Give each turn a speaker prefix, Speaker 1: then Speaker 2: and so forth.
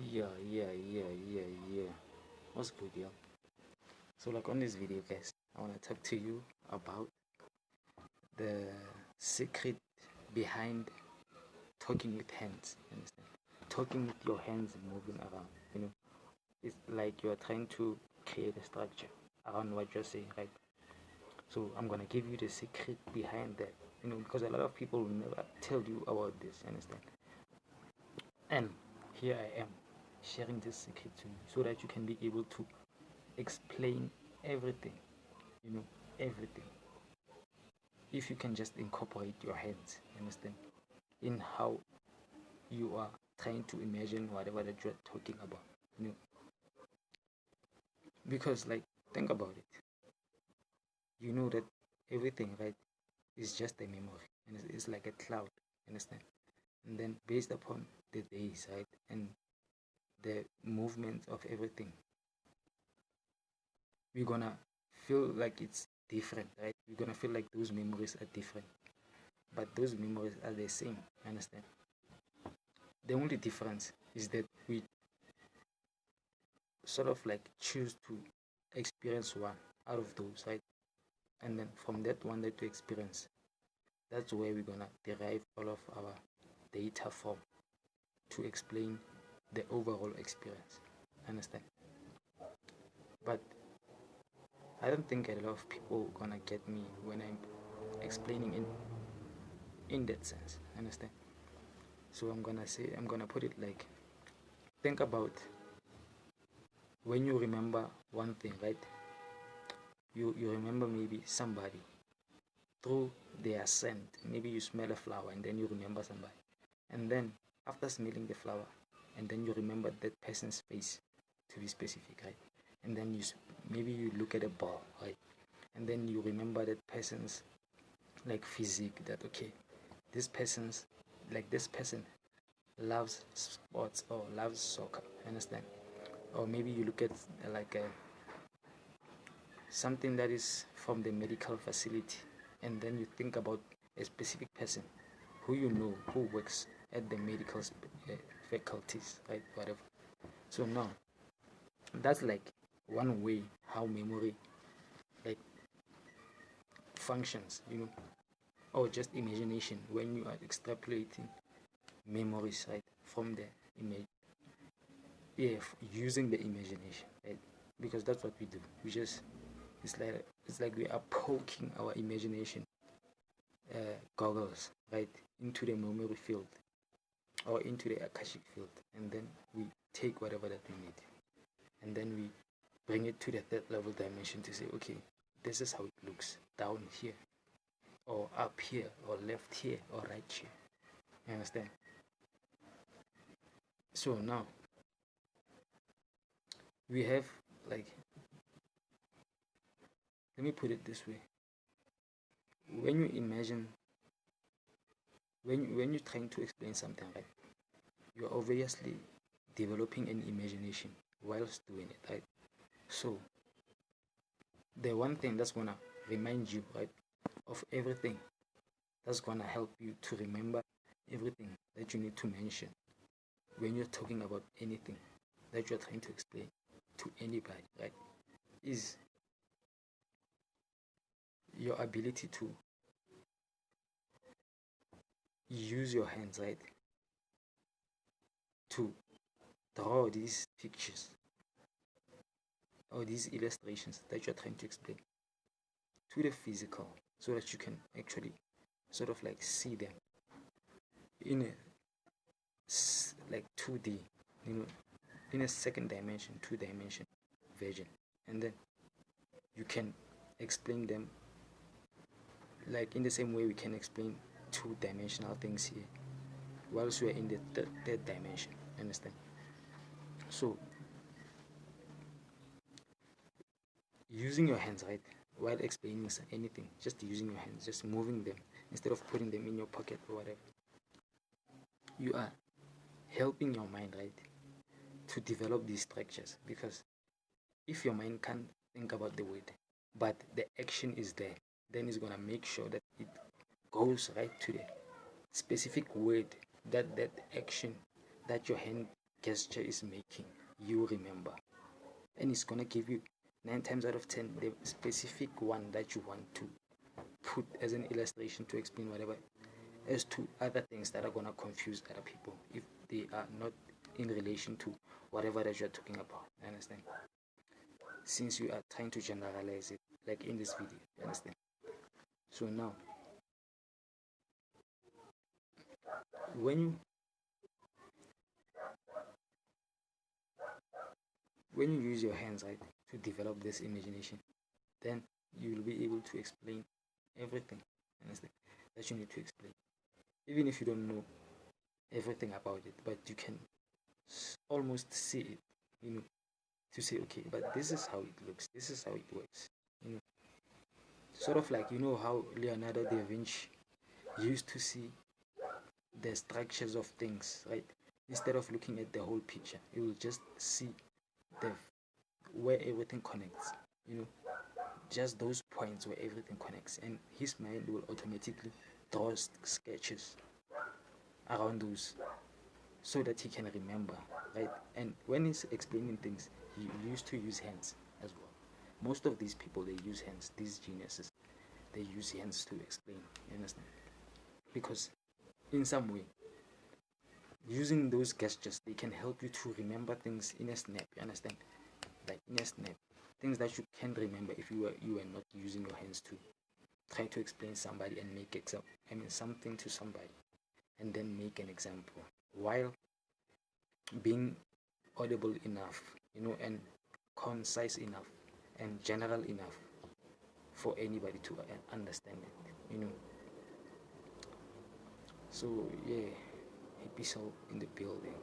Speaker 1: Yeah. What's good, yo? So, like on this video, guys, I want to talk to you about the secret behind talking with hands. Understand? Talking with your hands moving around. It's like you're trying to create a structure around what you're saying, right? So, I'm gonna give you the secret behind that. Because a lot of people will never tell you about this. Understand? And here I am sharing this secret to you so that you can be able to explain everything, you know, everything. If you can just incorporate your hands, understand, in how you are trying to imagine whatever that you're talking about, because like think about it, that everything, right, is just a memory, and it's like a cloud, understand, and then based upon the days, right, and the movement of everything, we're gonna feel like it's different, right? We're gonna feel like those memories are different, but those memories are the same, understand? The only difference is that we sort of like choose to experience one out of those, right? And then from that one that we experience, that's where we're gonna derive all of our data from to explain the overall experience, understand? But I don't think a lot of people gonna get me when I'm explaining in that sense, understand? So I'm gonna put it like, think about when you remember one thing, right? You remember maybe somebody through their scent. Maybe you smell a flower and then you remember somebody, and then after smelling the flower, and then you remember that person's face, to be specific, right? And then maybe you look at a ball, right? And then you remember that person's like physique, that okay, this person loves sports or loves soccer, understand? Or maybe you look at like something that is from the medical facility, and then you think about a specific person who who works at the medical faculties, right? Whatever. So now that's like one way how memory like functions, or just imagination when you are extrapolating memories, right, from the image. Yeah, using the imagination, right? Because that's what we do. It's like we are poking our imagination goggles, right, into the memory field or into the akashic field, and then we take whatever that we need, and then we bring it to the third level dimension to say, okay, this is how it looks down here, or up here, or left here, or right here. You understand? So now we have, like, let me put it this way. When you imagine, when you're trying to explain something, right, you're obviously developing an imagination whilst doing it, right? So the one thing that's gonna remind you, right, of everything, that's gonna help you to remember everything that you need to mention when you're talking about anything that you're trying to explain to anybody, right, is your ability to use your hands, right, to draw these pictures or these illustrations that you're trying to explain to the physical, so that you can actually sort of like see them in a like 2D, in a second dimension, 2 dimension version, and then you can explain them like in the same way we can explain 2-dimensional things here whilst we are in the third dimension, understand? So using your hands, right, while explaining anything, just using your hands, just moving them instead of putting them in your pocket or whatever, you are helping your mind, right, to develop these structures. Because if your mind can't think about the word, but the action is there, then it's gonna make sure that it goes right to the specific word, that action that your hand gesture is making you remember, and it's gonna give you 9 times out of 10 the specific one that you want to put as an illustration to explain whatever, as to other things that are gonna confuse other people if they are not in relation to whatever that you're talking about. You understand? Since you are trying to generalize it, like in this video, you understand? So now, when you use your hands, right, to develop this imagination, then you will be able to explain everything, understand, that you need to explain, even if you don't know everything about it, but you can almost see it, to say, okay, but this is how it looks, this is how it works, sort of like, how Leonardo da Vinci used to see the structures of things, right? Instead of looking at the whole picture, you will just see the where everything connects, just those points where everything connects, and his mind will automatically draw sketches around those so that he can remember, right? And when he's explaining things, he used to use hands as well. Most of these people, they use hands. These geniuses, they use hands to explain, you understand? Because in some way, using those gestures, they can help you to remember things in a snap, you understand? Like in a snap, things that you can't remember if you were not using your hands to try to explain somebody and make something to somebody, and then make an example while being audible enough, and concise enough and general enough for anybody to understand it. So yeah, happy soul in the building.